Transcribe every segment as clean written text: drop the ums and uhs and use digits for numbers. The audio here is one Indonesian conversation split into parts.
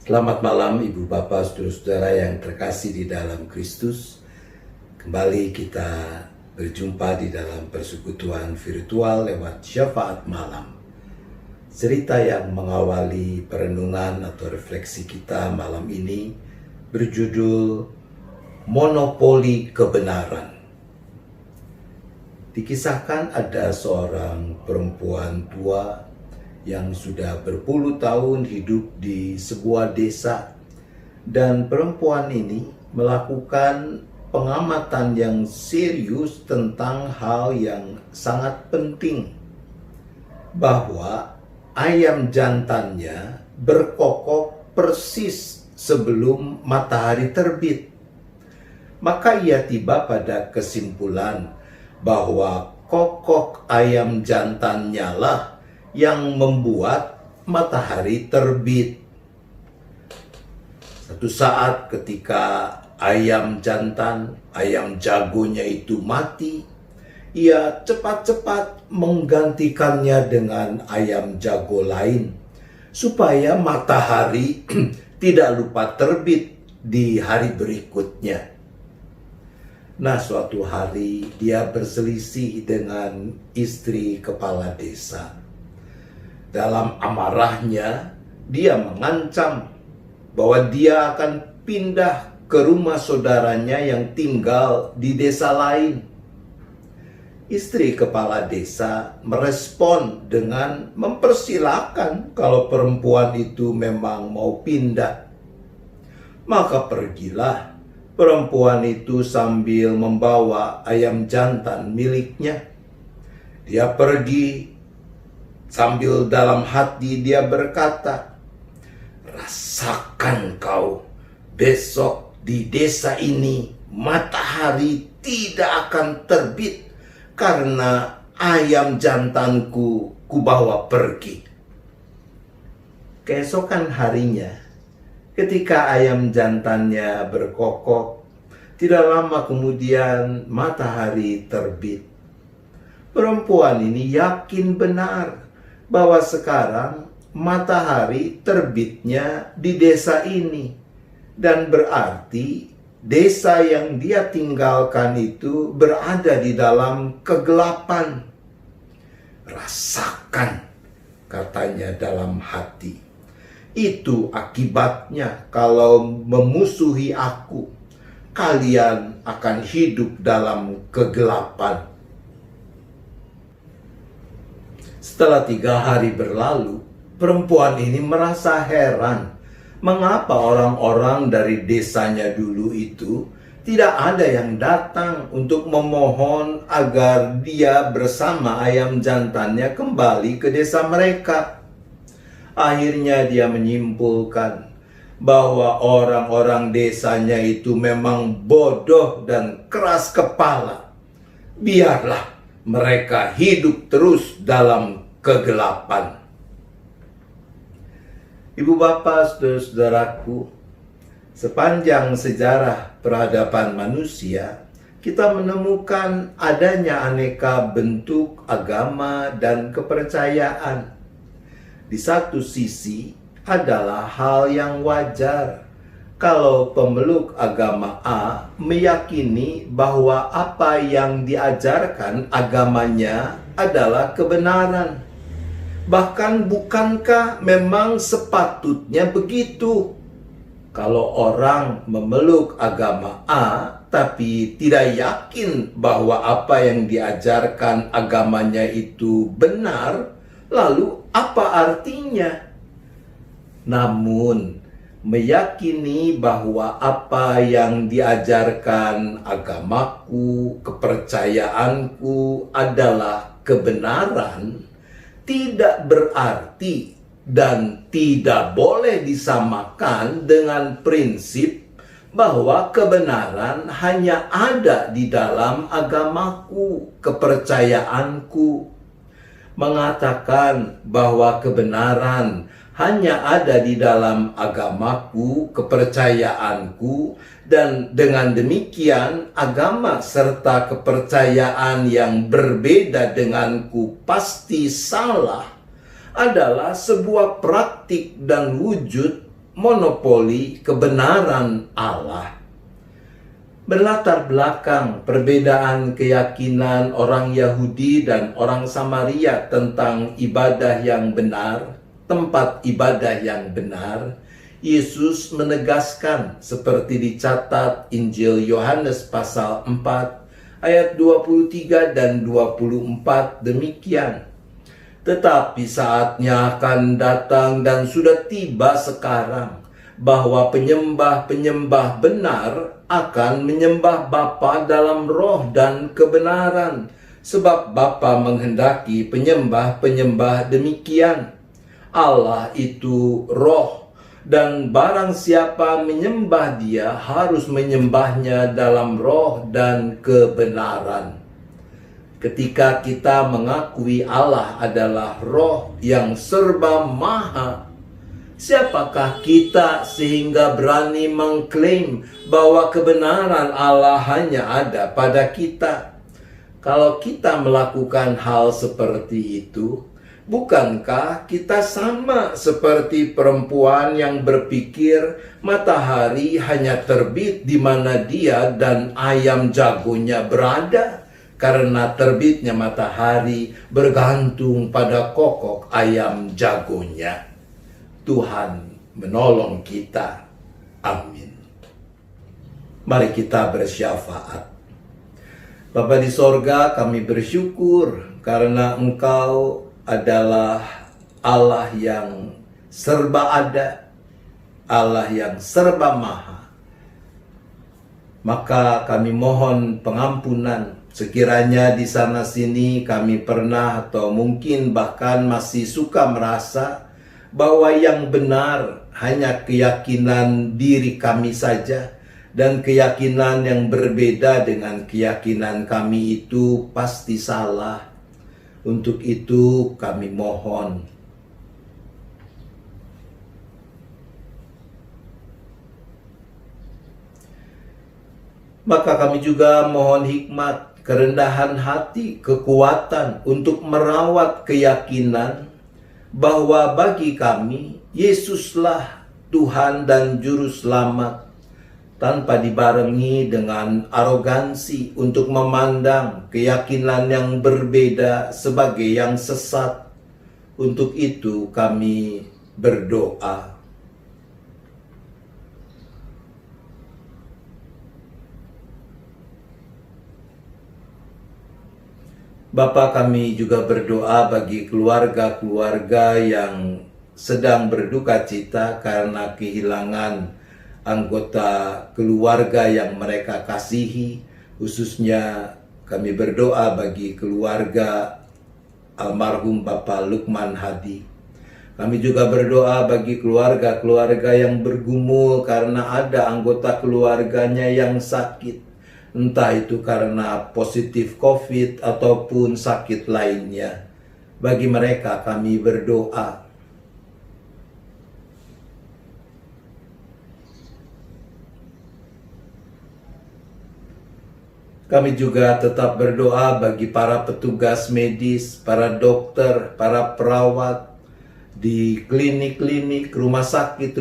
Selamat malam Ibu Bapak, Saudara-saudara yang terkasih di dalam Kristus. Kembali kita berjumpa di dalam persekutuan virtual lewat syafaat malam. Cerita yang mengawali perenungan atau refleksi kita malam ini berjudul Monopoli Kebenaran. Dikisahkan ada seorang perempuan tua yang sudah berpuluh tahun hidup di sebuah desa, dan perempuan ini melakukan pengamatan yang serius tentang hal yang sangat penting, bahwa ayam jantannya berkokok persis sebelum matahari terbit. Maka ia tiba pada kesimpulan bahwa kokok ayam jantannya lah yang membuat matahari terbit. Satu saat ketika ayam jantan, ayam jagonya itu mati, ia cepat-cepat menggantikannya dengan ayam jago lain, supaya matahari tidak lupa terbit di hari berikutnya. Nah, suatu hari dia berselisih dengan istri kepala desa. Dalam amarahnya, dia mengancam bahwa dia akan pindah ke rumah saudaranya yang tinggal di desa lain. Istri kepala desa merespon dengan mempersilahkan kalau perempuan itu memang mau pindah. Maka pergilah perempuan itu sambil membawa ayam jantan miliknya. Dia pergi sambil dalam hati dia berkata, "Rasakan kau, besok di desa ini matahari tidak akan terbit karena ayam jantanku kubawa pergi." Keesokan harinya, ketika ayam jantannya berkokok, tidak lama kemudian matahari terbit. Perempuan ini yakin benar bahwa sekarang matahari terbitnya di desa ini, dan berarti desa yang dia tinggalkan itu berada di dalam kegelapan. "Rasakan," katanya dalam hati, "itu akibatnya kalau memusuhi aku, kalian akan hidup dalam kegelapan." Setelah 3 hari berlalu, perempuan ini merasa heran mengapa orang-orang dari desanya dulu itu tidak ada yang datang untuk memohon agar dia bersama ayam jantannya kembali ke desa mereka. Akhirnya dia menyimpulkan bahwa orang-orang desanya itu memang bodoh dan keras kepala. Biarlah mereka hidup terus dalam kegelapan. Ibu bapak, saudara-saudaraku, sepanjang sejarah peradaban manusia, kita menemukan adanya aneka bentuk agama dan kepercayaan. Di satu sisi adalah hal yang wajar kalau pemeluk agama A meyakini bahwa apa yang diajarkan agamanya adalah kebenaran. Bahkan bukankah memang sepatutnya begitu? Kalau orang memeluk agama A tapi tidak yakin bahwa apa yang diajarkan agamanya itu benar, lalu apa artinya? Namun meyakini bahwa apa yang diajarkan agamaku, kepercayaanku adalah kebenaran, tidak berarti dan tidak boleh disamakan dengan prinsip bahwa kebenaran hanya ada di dalam agamaku, kepercayaanku. Mengatakan bahwa kebenaran hanya ada di dalam agamaku, kepercayaanku, dan dengan demikian agama serta kepercayaan yang berbeda denganku pasti salah adalah sebuah praktik dan wujud monopoli kebenaran Allah. Berlatar belakang perbedaan keyakinan orang Yahudi dan orang Samaria tentang ibadah yang benar, tempat ibadah yang benar, Yesus menegaskan seperti dicatat Injil Yohanes pasal 4 ayat 23 dan 24 demikian. Tetapi saatnya akan datang dan sudah tiba sekarang, bahwa penyembah-penyembah benar akan menyembah Bapa dalam roh dan kebenaran, sebab Bapa menghendaki penyembah-penyembah demikian. Allah itu roh, dan barang siapa menyembah Dia harus menyembahnya dalam roh dan kebenaran. Ketika kita mengakui Allah adalah roh yang serba maha, siapakah kita sehingga berani mengklaim bahwa kebenaran Allah hanya ada pada kita? Kalau kita melakukan hal seperti itu, bukankah kita sama seperti perempuan yang berpikir matahari hanya terbit di mana dia dan ayam jagonya berada? Karena terbitnya matahari bergantung pada kokok ayam jagonya. Tuhan menolong kita. Amin. Mari kita bersyafaat. Bapa di sorga, kami bersyukur karena Engkau adalah Allah yang serba ada, Allah yang serba maha. Maka kami mohon pengampunan sekiranya di sana sini kami pernah atau mungkin bahkan masih suka merasa bahwa yang benar hanya keyakinan diri kami saja, dan keyakinan yang berbeda dengan keyakinan kami itu pasti salah. Untuk itu kami mohon, maka kami juga mohon hikmat, kerendahan hati, kekuatan untuk merawat keyakinan bahwa bagi kami Yesuslah Tuhan dan Juru Selamat, tanpa dibarengi dengan arogansi untuk memandang keyakinan yang berbeda sebagai yang sesat. Untuk itu kami berdoa. Bapa, kami juga berdoa bagi keluarga-keluarga yang sedang berduka cita karena kehilangan anggota keluarga yang mereka kasihi. Khususnya kami berdoa bagi keluarga almarhum Bapak Lukman Hadi. Kami juga berdoa bagi keluarga-keluarga yang bergumul karena ada anggota keluarganya yang sakit. Entah itu karena positif COVID ataupun sakit lainnya. Bagi mereka kami berdoa. Kami juga tetap berdoa bagi para petugas medis, para dokter, para perawat di klinik-klinik, rumah sakit,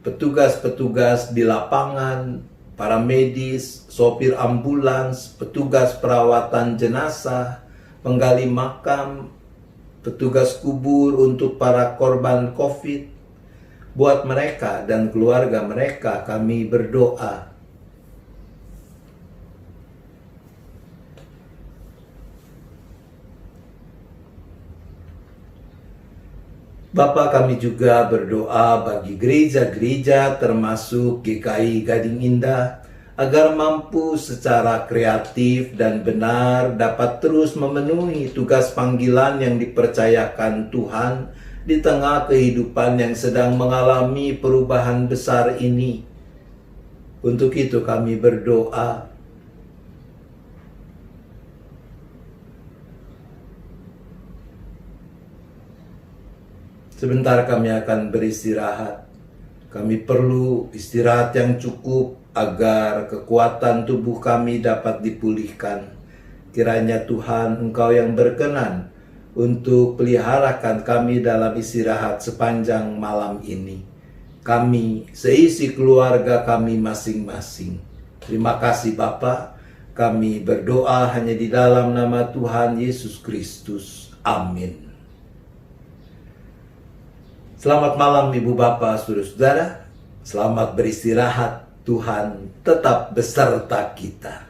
petugas-petugas di lapangan, para medis, sopir ambulans, petugas perawatan jenazah, penggali makam, petugas kubur untuk para korban COVID. Buat mereka dan keluarga mereka kami berdoa. Bapa, kami juga berdoa bagi gereja-gereja termasuk GKI Gading Indah agar mampu secara kreatif dan benar dapat terus memenuhi tugas panggilan yang dipercayakan Tuhan di tengah kehidupan yang sedang mengalami perubahan besar ini. Untuk itu kami berdoa. Sebentar kami akan beristirahat. Kami perlu istirahat yang cukup agar kekuatan tubuh kami dapat dipulihkan. Kiranya Tuhan, Engkau yang berkenan untuk peliharakan kami dalam istirahat sepanjang malam ini. kami, seisi keluarga kami masing-masing. Terima kasih Bapa. Kami berdoa hanya di dalam nama Tuhan Yesus Kristus. Amin. Selamat malam Ibu Bapak, Saudara-saudara. Selamat beristirahat. Tuhan tetap beserta kita.